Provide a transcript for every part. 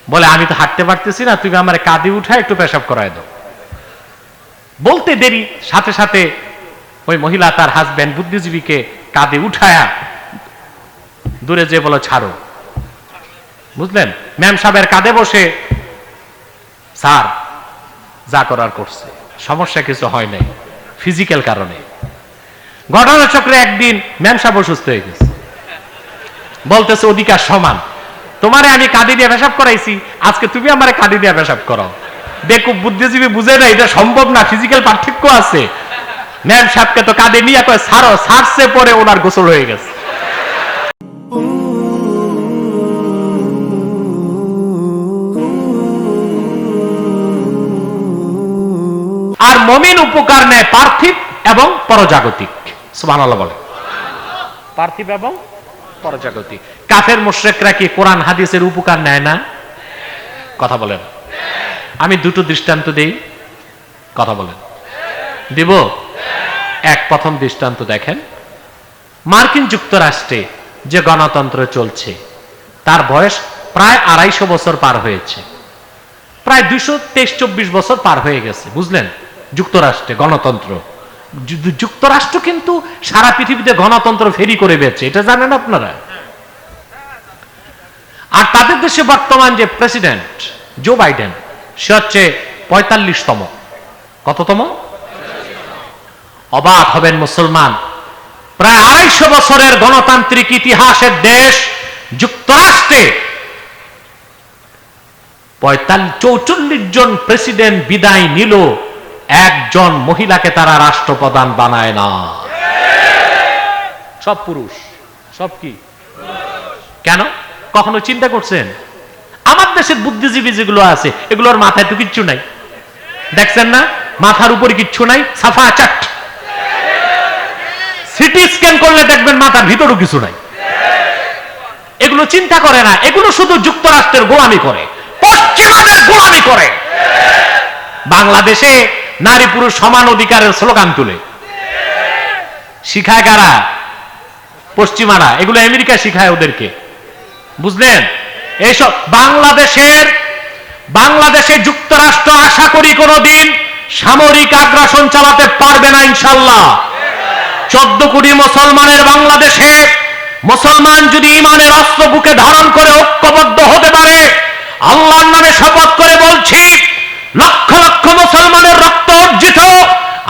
বলে আমি তো হাঁটতে পারতেছি না, তুমি আমার কাঁধে উঠায় একটু পেশাব করায় দাও। বলতে দেরি, সাথে সাথে ওই মহিলা তার হাজবেন্ড বুদ্ধিজীবীকে কাঁধে উঠায়া দূরে যে বলো ছাড়ো। বুঝলেন? ম্যাম সাহেবের কাঁধে বসে, স্যার যা করার করছে, সমস্যা কিছু হয় নাই, ফিজিক্যাল কারণে। ঘটনা চক্রে একদিন ম্যাম সাহেব অসুস্থ হয়ে গেছে, বলতেছে অধিকার সমান, তোমারে আমি কাঁধে দিয়ে পেশাব করাইছি, আজকে তুমি আমারে কাঁধে দিয়ে পেশাব করাও। দেখো বুদ্ধিজীবী বুঝে না এটা সম্ভব না, ফিজিক্যাল পার্থক্য আছে। ম্যাম সাহেবকে তো কাঁধে নিয়ে কয় ছাড়ো, ছাড়ছে পরে ওনার গোসল হয়ে গেছে। আর মুমিন উপকার নেয় পার্থিব এবং পরজাগতিক। সুবহানাল্লাহ বলে। পার্থিব এবং পরজাগতিক। কাফের মুশরিকরা কি কোরআন হাদিসের উপকার নেয় না? কথা বলেন। আমি দুটো দৃষ্টান্ত দেই, কথা বলেন। দিব? এক, প্রথম দৃষ্টান্ত দেখেন, মার্কিন যুক্তরাষ্ট্রে যে গণতন্ত্র চলছে তার বয়স প্রায় 250 বছর পার হয়েছে, প্রায় 223-24 বছর পার হয়ে গেছে। বুঝলেন? যুক্তরাষ্ট্রে গণতন্ত্র, যুক্তরাষ্ট্র কিন্তু সারা পৃথিবীতে গণতন্ত্র ফেরি করে বেচে, এটা জানেন আপনারা? আর তাদের দেশে বর্তমান যে প্রেসিডেন্ট জো বাইডেন, সে হচ্ছে 45তম। কততম? অবাক হবেন মুসলমান, প্রায় 250 বছরের গণতান্ত্রিক ইতিহাসের দেশ যুক্তরাষ্ট্রে 44 জন প্রেসিডেন্ট বিদায় নিল, একজন মহিলাকে তারা রাষ্ট্রপ্রধান বানায় না, সব পুরুষ। সব কি? কেন? কখনো চিন্তা করছেন? আমার দেশের বুদ্ধিজীবী যেগুলো আছে এগুলোর মাথায় তো কিচ্ছু নাই, দেখছেন না? মাথার উপরে কিচ্ছু নাই, সাফা চাট। সিটি স্ক্যান করলে দেখবেন মাথার ভিতরও কিছু নাই। এগুলো চিন্তা করে না, এগুলো শুধু যুক্তরাষ্ট্রের গোলামি করে, পশ্চিমাদের গোলামি করে। বাংলাদেশে নারী পুরুষ সমান অধিকারের স্লোগান তুলে, শিখায় কারা? পশ্চিমারা। এগুলো আমেরিকা শিখায় ওদেরকে। বুঝলেন? এইসব বাংলাদেশে যুক্তরাষ্ট্র আশা করি কোনোদিন সামরিক আগ্রাসন চালাতে পারবে না ইনশাআল্লাহ। 14 কোটি মুসলমানের বাংলাদেশে মুসলমান যদি ইমানের অস্ত্র বুকে ধারণ করে ঐক্যবদ্ধ হতে পারে, আল্লাহর নামে শপথ করে বলছি, লক্ষ লক্ষ মুসলমানের রক্ত অর্জিত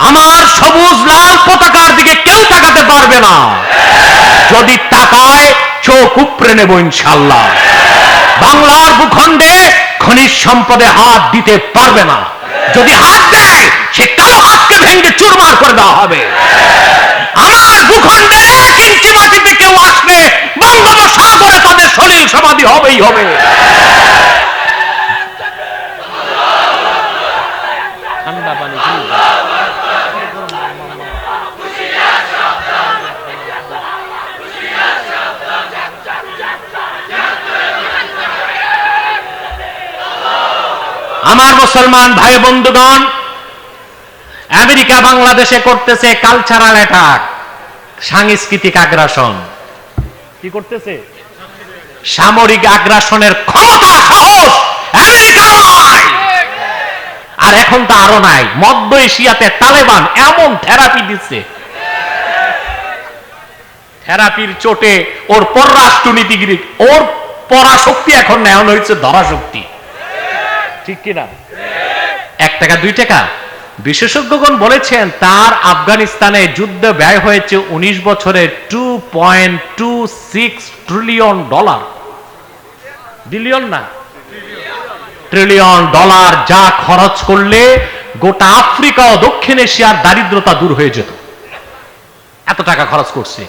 আমার সবুজ লাল পতাকার দিকে কেউ তাকাতে পারবে না। যদি তাকায় চোখ উপড়ে নেব ইনশাআল্লাহ। বাংলার ভূখণ্ডে খনিজ সম্পদে হাত দিতে পারবে না। যদি হাত দেয় সে কালো হাতকে ভেঙে চুরমার করে দেওয়া হবে। আমার ভূখণ্ডে 1 ইঞ্চি মাটিতে কেউ আসলে বঙ্গোপসাগরে তাদের সলিল সমাধি হবেই হবে। ঠান্ডা পানি আমার মুসলমান ভাই বন্ধুগণ, আমেরিকা বাংলাদেশে করতেছে কালচারাল অ্যাটাক, সাংস্কৃতিক আগ্রাসন। কি করতেছে? সামরিক আগ্রাসনের ক্ষমতা সাহস আমেরিকার নাই, আর এখন তো আরো নাই। মধ্য এশিয়াতে তালেবান এমন থেরাপি দিচ্ছে, থেরাপির চোটে ওর পররাষ্ট্রনীতিগিরি, ওর পরাশক্তি এখন নেওয়া হয়েছে ধরাশক্তি। ঠিক কিনা? 1 টাকা 2 টাকা। বিশেষজ্ঞগণ বলেছেন তার আফগানিস্তানে যুদ্ধ ব্যয় হয়েছে 19 বছরে $2.26 ট্রিলিয়ন। বিলিয়ন না, ট্রিলিয়ন ডলার, যা খরচ করলে গোটা আফ্রিকা ও দক্ষিণ এশিয়ার দারিদ্রতা দূর হয়ে যেত। এত টাকা খরচ করছে।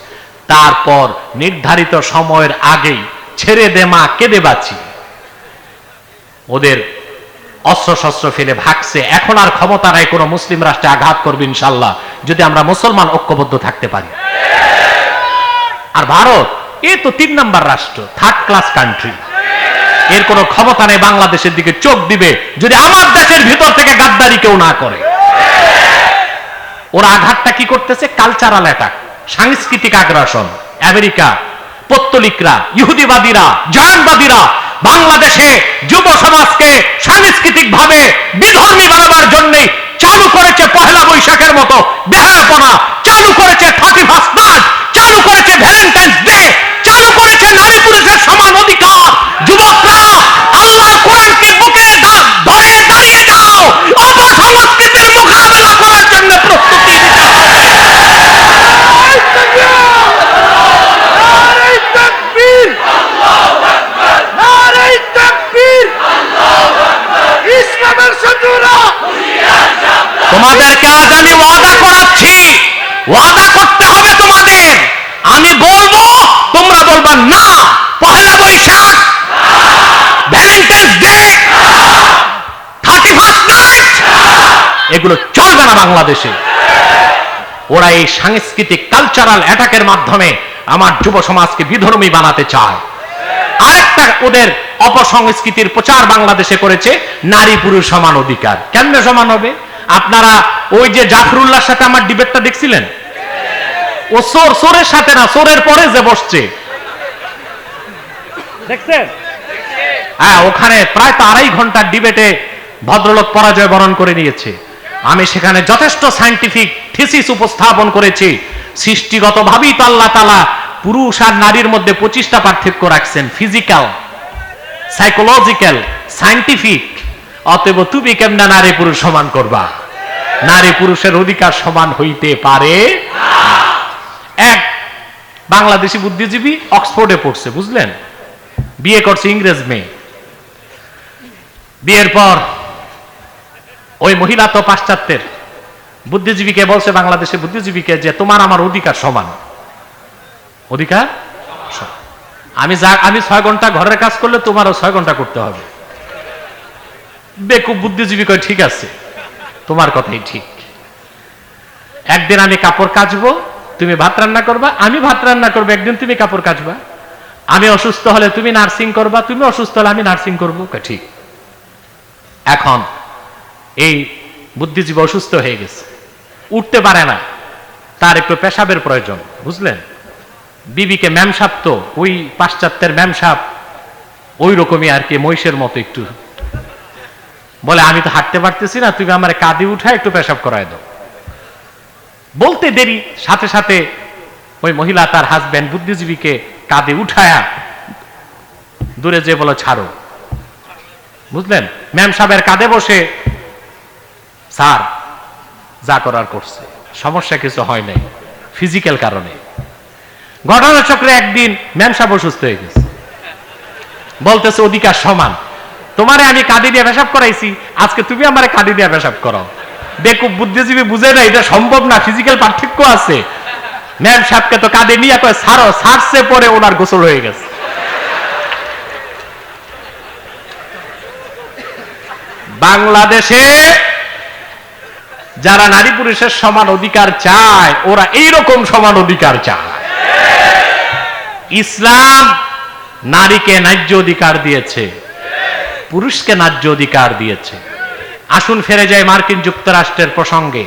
তারপর নির্ধারিত সময়ের আগেই ছেড়ে দে মা কেঁদে বাঁচি, ওদের অস্ত্র শস্ত্র ফেলে ভাগছে। এখন আর ক্ষমতা নাই কোন মুসলিম রাষ্ট্রে আঘাত করবে ইনশাআল্লাহ, যদি আমরা মুসলমান ঐক্যবদ্ধ থাকতে পারি। আর ভারত এ তো 3 নাম্বার রাষ্ট্র, 3rd ক্লাস কান্ট্রি। এর কোনো ক্ষমতা নেই বাংলাদেশের দিকে চোখ দিবে যদি আমার দেশের ভিতর থেকে গাদ্দারি কেউ না করে। ওরা আঘাতটা কি করতেছে? কালচারাল অ্যাটাক, সাংস্কৃতিক আগ্রাসন। আমেরিকা, পত্তলিকরা, ইহুদিবাদীরা, জায়নবাদীরা বাংলাদেশে যুব সমাজকে সাংস্কৃতিক ভাবে বিধর্মী বানাবার জন্য চালু করেছে পহেলা বৈশাখের মতো বেহায়াপনা, চালু করেছে 31 মার্চ, চালু করেছে ভ্যালেন্টাইন্স ডে, চালু করেছে নারী পুরুষের সমান অধিকার। যুবকরা, আল্লাহর কোরআনকে বুকে ধরে দাঁড়িয়ে যাও, অপসংস্কৃতির মোকাবেলা করার জন্য প্রস্তুতি নিতে হবে। তোমাদেরকে আজ আমি ওয়াদা করাচ্ছি, ওয়াদা করতে হবে তোমাদের। আমি বলবো, তোমরা বলবা না। Pohela Boishakh, Valentine's day, 31 March এগুলো চলবে না বাংলাদেশে। ওরা এই সাংস্কৃতিক কালচারাল অ্যাটাকের মাধ্যমে আমার যুব সমাজকে বিধর্মী বানাতে চায়। আরেকটা ওদের অপসংস্কৃতির প্রচার বাংলাদেশে করেছে নারী পুরুষ সমান অধিকার। কেমনে সমান হবে? আপনারা ওই যে জাফরুল্লাহর সাথে আমার ডিবেটটা দেখছিলেন? ও সোরের সাথে না, সোরের পরে যে বসছে, দেখছেন? হ্যাঁ, ওখানে প্রায় তো 2.5 ঘন্টার ডিবেটে ভদ্রলোক পরাজয় বরণ করে নিয়েছে। আমি সেখানে যথেষ্ট সায়েন্টিফিক থিসিস উপস্থাপন করেছি। সৃষ্টিগতভাবেই তো আল্লাহ তাআলা পুরুষ আর নারীর মধ্যে 25টা পার্থক্য রাখছেন, ফিজিক্যাল, সাইকোলজিক্যাল, সায়েন্টিফিক। অতএব তুমি কেমনে নারী পুরুষ সমান করবা? নারী পুরুষের অধিকার সমান হইতে পারে না। এক বাংলাদেশি বুদ্ধিজীবী অক্সফোর্ডে পড়ছে, বুঝলেন? বিয়ে করছে ইংরেজ মেয়ে। বিয়ের পর ওই মহিলা তো পাশ্চাত্যের বুদ্ধিজীবীকে বলছে, বাংলাদেশের বুদ্ধিজীবীকে, যে তোমার আমার অধিকার সমান। অধিকার আমি 6 ঘন্টা ঘরের কাজ করলে তোমারও 6 ঘন্টা করতে হবে। বেকুব বুদ্ধিজীবী কয় ঠিক আছে, তোমার কথাই ঠিক। একদিন আমি কাপড় কাচবো, তুমি ভাত রান্না করবা, আমি ভাত রান্না করবো, একদিন তুমি কাপড় কাচবা। আমি অসুস্থ হলে তুমি নার্সিং করবা, তুমি অসুস্থ হলে আমি নার্সিং করবো। ঠিক। এখন এই বুদ্ধিজীবী অসুস্থ হয়ে গেছে, উঠতে পারে না, তার একটু পেশাবের প্রয়োজন, বুঝলেন? বিবিকে ম্যামসাপ, তো ওই পাশ্চাত্যের ম্যামসাপ ওই রকমই আর কি, মহিষের মতো একটু। বলে আমি তো হাঁটতে পারতেছি না, তুমি আমার কাঁধে উঠায় একটু পেশাব করায় দাও। বলতে দেরি, সাথে সাথে ওই মহিলা তার হাজবেন্ড বুদ্ধিজীবীকে কাঁধে উঠায়া দূরে যে বলো ছাড়ো, বুঝলেন? ম্যাম সাহেবের কাঁধে বসে, স্যার যা করার করছে, সমস্যা কিছু হয় নাই, ফিজিক্যাল কারণে। ঘটনাচক্রে একদিন ম্যাম সাহেব অসুস্থ হয়ে গেছে, বলতেছে অধিকার সমান, তোমারে আমি কাঁধে দিয়ে পেশাব করাইছি, আজকে তুমি আমার কাঁধে দিয়ে পেশাব করাও। বেকুব বুদ্ধিজীবী বুঝে না এটা সম্ভব না, ফিজিক্যাল পার্থক্য আছে। ম্যাম সাহেবকে তো কাঁধে নিয়ে কয় ছাড়ো, ছাড়ছে, পরে ওনার গোসল হয়ে গেছে। বাংলাদেশে যারা নারী পুরুষের সমান অধিকার চায়, ওরা এইরকম সমান অধিকার চায়। ইসলাম নারীকে ন্যায্য অধিকার দিয়েছে, পুরুষকে ন্যায্য অধিকার দিয়েছে। আসুন ফিরে যায় মার্কিন যুক্তরাষ্ট্রের প্রসঙ্গে।